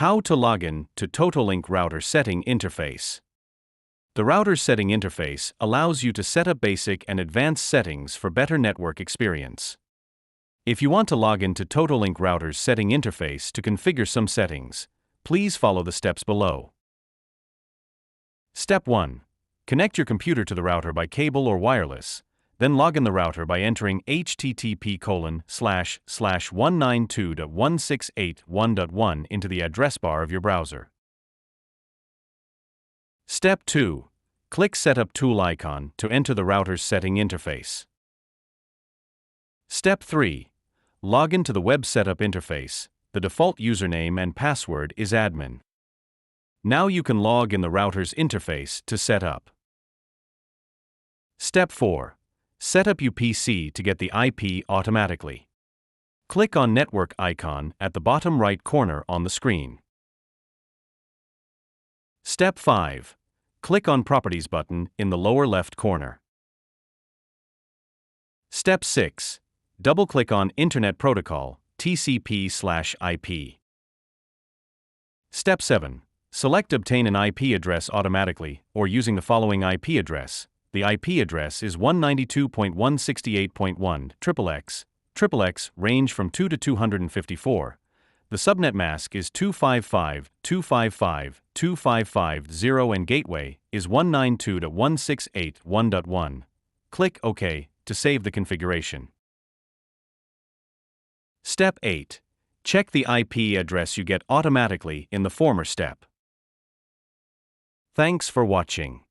How to log in to TOTOLINK router setting interface. The router setting interface allows you to set up basic and advanced settings for better network experience. If you want to log in to TOTOLINK router's setting interface to configure some settings, please follow the steps below. Step 1. Connect your computer to the router by cable or wireless. Then log in the router by entering http://192.168.1.1 into the address bar of your browser. Step 2. Click Setup Tool icon to enter the router's setting interface. Step 3. Log in to the web setup interface. The default username and password is admin. Now you can log in the router's interface to set up. Step 4. Set up your PC to get the IP automatically. Click on Network icon at the bottom right corner on the screen. Step 5. Click on Properties button in the lower left corner. Step 6. Double-click on Internet Protocol, TCP/IP. Step 7. Select Obtain an IP address automatically or using the following IP address. The IP address is 192.168.1 XXX range from 2 to 254. The subnet mask is 255.255.255.0 and gateway is 192.168.1.1. Click OK to save the configuration. Step 8. Check the IP address you get automatically in the former step. Thanks for watching.